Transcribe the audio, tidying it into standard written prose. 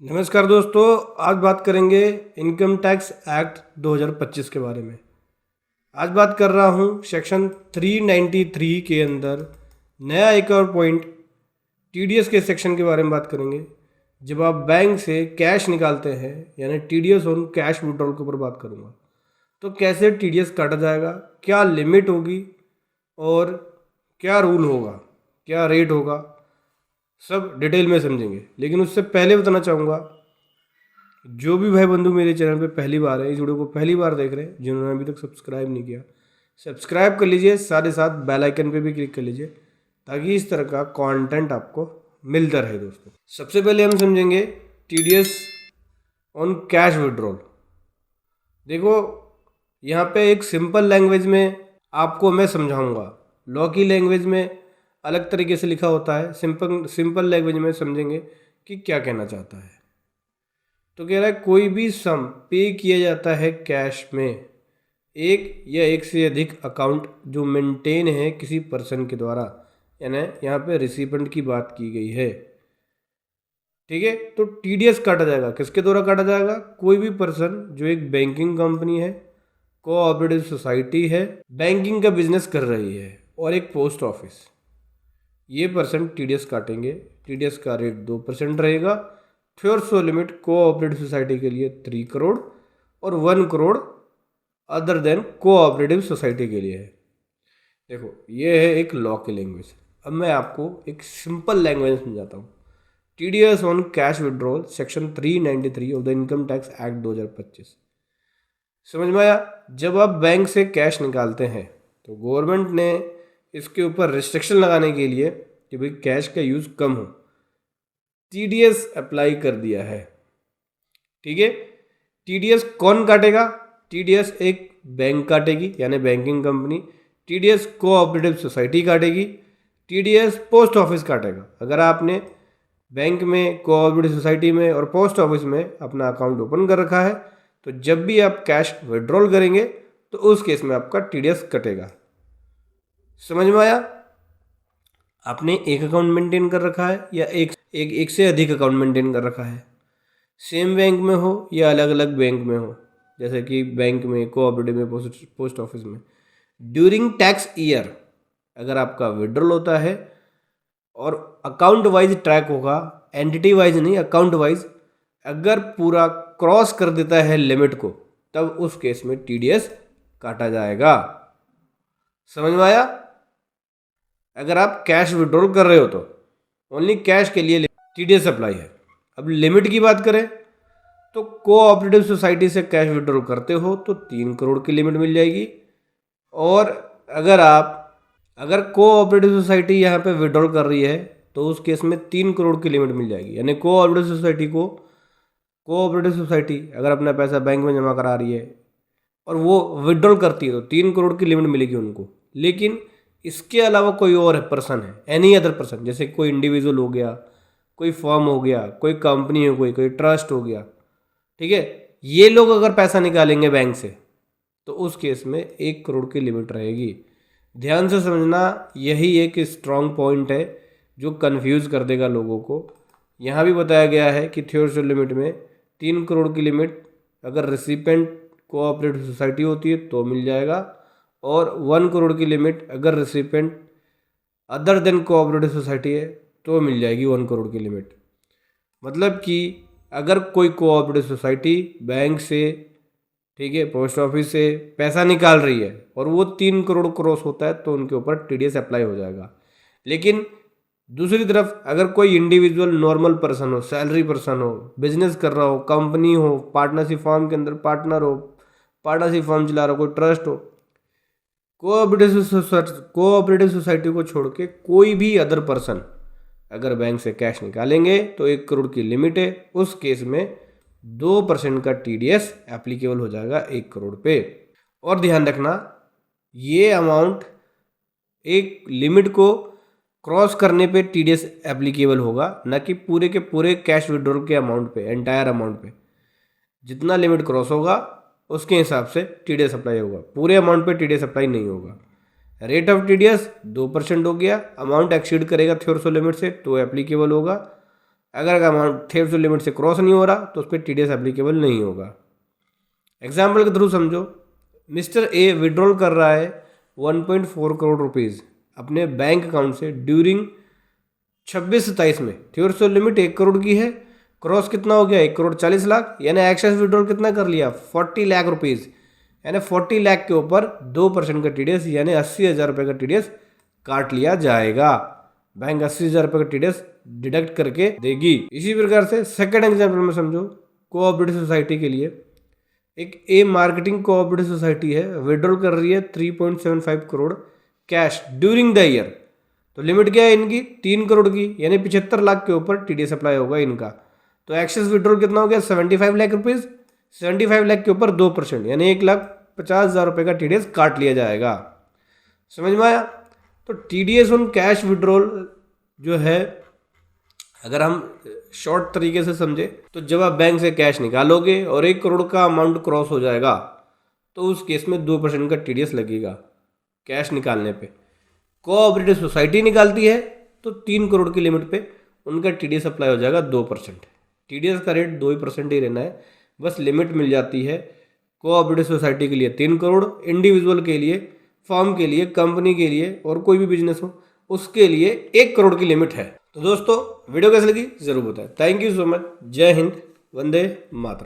नमस्कार दोस्तों, आज बात करेंगे इनकम टैक्स एक्ट 2025 के बारे में। आज बात कर रहा हूँ सेक्शन 393 के अंदर नया एक और पॉइंट टीडीएस के सेक्शन के बारे में बात करेंगे। जब आप बैंक से कैश निकालते हैं यानी टीडीएस ऑन कैश विड्रॉल के ऊपर बात करूँगा, तो कैसे टीडीएस काटा जाएगा, क्या लिमिट होगी और क्या रूल होगा, क्या रेट होगा, सब डिटेल में समझेंगे। लेकिन उससे पहले बताना चाहूँगा, जो भी भाई बंधु मेरे चैनल पे पहली बार है, इस वीडियो को पहली बार देख रहे हैं, जिन्होंने अभी तक सब्सक्राइब नहीं किया, सब्सक्राइब कर लीजिए, साथ ही साथ बेल आइकन पे भी क्लिक कर लीजिए ताकि इस तरह का कंटेंट आपको मिलता रहे। दोस्तों, सबसे पहले हम समझेंगे टीडीएस ऑन कैश विड्रॉल। देखो, यहाँ पे एक सिंपल लैंग्वेज में आपको मैं समझाऊंगा, लॉ की लैंग्वेज में अलग तरीके से लिखा होता है। सिंपल लैंग्वेज में समझेंगे कि क्या कहना चाहता है। तो कह रहा है कोई भी सम पे किया जाता है कैश में एक या एक से अधिक अकाउंट जो मेंटेन है किसी पर्सन के द्वारा, यानी यहाँ पे रिसिपेंट की बात की गई है। ठीक है, तो टीडीएस काटा जाएगा। किसके द्वारा काटा जाएगा? कोई भी पर्सन जो एक बैंकिंग कंपनी है, कोऑपरेटिव सोसाइटी है, बैंकिंग का बिजनेस कर रही है, और एक पोस्ट ऑफिस, ये पर्सन टीडीएस काटेंगे। टीडीएस का रेट 2% रहेगा। थ्योरसो लिमिट कोऑपरेटिव सोसाइटी के लिए 3 करोड़ और 1 crore other than cooperative society के लिए है। देखो, ये है एक लॉ की लैंग्वेज। अब मैं आपको एक सिंपल लैंग्वेज में समझाता हूँ। TDS on cash withdrawal section 393 of the income tax act 2025 समझ में आया? जब आप बैंक से कैश निकालते हैं तो गवर्नमेंट ने इसके ऊपर रिस्ट्रिक्शन लगाने के लिए कि भाई कैश का यूज़ कम हो, टीडीएस अप्लाई कर दिया है। ठीक है, टीडीएस कौन काटेगा? टीडीएस एक बैंक काटेगी यानी banking company, TDS cooperative society काटेगी, टीडीएस पोस्ट ऑफिस काटेगा। अगर आपने बैंक में, कोऑपरेटिव सोसाइटी में और पोस्ट ऑफिस में अपना अकाउंट ओपन कर रखा है, तो जब भी आप कैश विड्रॉल करेंगे तो उस केस में आपका टीडीएस कटेगा। समझ में आया? आपने एक अकाउंट मेंटेन कर रखा है या एक से अधिक अकाउंट मेंटेन कर रखा है, सेम बैंक में हो या अलग अलग बैंक में हो, जैसे कि बैंक में, कोऑपरेटिव में, पोस्ट ऑफिस में, ड्यूरिंग टैक्स ईयर अगर आपका विड्रॉल होता है और अकाउंट वाइज ट्रैक होगा, एंटिटी वाइज नहीं, अकाउंट वाइज, अगर पूरा क्रॉस कर देता है लिमिट को, तब उस केस में टीडीएस काटा जाएगा। समझ में आया? अगर आप कैश विड्रॉल कर रहे हो तो ओनली कैश के लिए टीडीएस अप्लाई है। अब लिमिट की बात करें तो कोऑपरेटिव सोसाइटी से कैश विड्रॉल करते हो तो 3 करोड़ की लिमिट मिल जाएगी। और अगर कोऑपरेटिव सोसाइटी यहाँ पे विड्रॉल कर रही है तो उस केस में 3 करोड़ की लिमिट मिल जाएगी। यानी कोऑपरेटिव सोसाइटी अगर अपना पैसा बैंक में जमा करा रही है और वो विड्रॉल करती है तो 3 करोड़ की लिमिट मिलेगी उनको। लेकिन इसके अलावा कोई और पर्सन है, एनी अदर पर्सन, जैसे कोई इंडिविजुअल हो गया, कोई फर्म हो गया, कोई कंपनी हो, कोई ट्रस्ट हो गया, ठीक है, ये लोग अगर पैसा निकालेंगे बैंक से तो उस केस में 1 करोड़ की लिमिट रहेगी। ध्यान से समझना, यही एक स्ट्रॉन्ग पॉइंट है जो कंफ्यूज कर देगा लोगों को। यहाँ भी बताया गया है कि थ्योरसो लिमिट में 3 करोड़ की लिमिट अगर रिसिपेंट कोऑपरेटिव सोसाइटी होती है तो मिल जाएगा, और 1 करोड़ की लिमिट अगर recipient other than cooperative society है तो मिल जाएगी 1 करोड़ की लिमिट। मतलब कि अगर कोई कोऑपरेटिव सोसाइटी बैंक से, ठीक है, पोस्ट ऑफिस से पैसा निकाल रही है और वो 3 करोड़ क्रॉस होता है तो उनके ऊपर टीडीएस अप्लाई हो जाएगा। लेकिन दूसरी तरफ अगर कोई इंडिविजुअल नॉर्मल पर्सन हो, सैलरी पर्सन हो, बिजनेस कर रहा हो, कंपनी हो, पार्टनरशिप फर्म के अंदर पार्टनर हो, पार्टनरशिप फर्म चला रहा हो, कोई ट्रस्ट हो, कोऑपरेटिव सोसाइटी को छोड़ के कोई भी अदर पर्सन अगर बैंक से कैश निकालेंगे तो 1 करोड़ की लिमिट है, उस केस में 2% का टीडीएस एप्लीकेबल हो जाएगा 1 करोड़ पे। और ध्यान रखना, ये अमाउंट एक लिमिट को क्रॉस करने पे टीडीएस एप्लीकेबल होगा, ना कि पूरे के पूरे कैश विड्रॉल के अमाउंट पे, एंटायर अमाउंट पे। जितना लिमिट क्रॉस होगा उसके हिसाब से टीडीएस अप्लाई होगा, पूरे अमाउंट पे टीडीएस अप्लाई नहीं होगा। रेट ऑफ टीडीएस 2% हो गया, अमाउंट एक्सीड करेगा थ्योरसो लिमिट से तो एप्लीकेबल होगा, अगर अमाउंट थ्रेशोल्ड लिमिट से क्रॉस नहीं हो रहा तो उस पर TDS एप्लीकेबल नहीं होगा। एग्जाम्पल के थ्रू समझो, मिस्टर ए विड्रॉल कर रहा है 1.4 करोड़ रुपीज़ अपने बैंक अकाउंट से ड्यूरिंग 26-27 में। थ्रेशोल्ड लिमिट 1 करोड़ की है, क्रॉस कितना हो गया 1 करोड़ 40 लाख, यानी एक्सेस विड्रॉल कितना कर लिया 40 लाख रुपीज़, यानी 40 लाख के ऊपर 2% का TDS यानी 80,000 रुपये का TDS काट लिया जाएगा। बैंक 80,000 रुपये का TDS डिडक्ट करके देगी। इसी प्रकार से सेकंड एग्जाम्पल में समझो, कोऑपरेटिव सोसाइटी के लिए एक ए मार्केटिंग कोऑपरेटिव सोसाइटी है, विड्रॉल कर रही है 3.75 crore cash during the year. तो लिमिट क्या है इनकी 3 करोड़ की, यानी 75 लाख के ऊपर TDS अप्लाई होगा इनका। तो एक्सेस विड्रॉल कितना हो गया 75 लाख रुपीज़, 75 लाख के ऊपर 2% यानी 1,50,000 रुपये का TDS काट लिया जाएगा। समझ में आया? तो TDS ऑन कैश विड्रॉल जो है, अगर हम शॉर्ट तरीके से समझे तो जब आप बैंक से कैश निकालोगे और 1 करोड़ का अमाउंट क्रॉस हो जाएगा तो उस केस में 2% का TDS लगेगा कैश निकालने पे। कोऑपरेटिव सोसाइटी निकालती है तो 3 करोड़ की लिमिट पे उनका TDS अप्लाई हो जाएगा 2%। TDS का रेट 2% ही रहना है, बस लिमिट मिल जाती है। कोऑपरेटिव सोसाइटी के लिए 3 करोड़, इंडिविजुअल के लिए, फर्म के लिए, कंपनी के लिए और कोई भी बिजनेस हो उसके लिए 1 करोड़ की लिमिट है। तो दोस्तों वीडियो कैसी लगी जरूर बताएं। Thank you so much. जय हिंद, वंदे मातरम।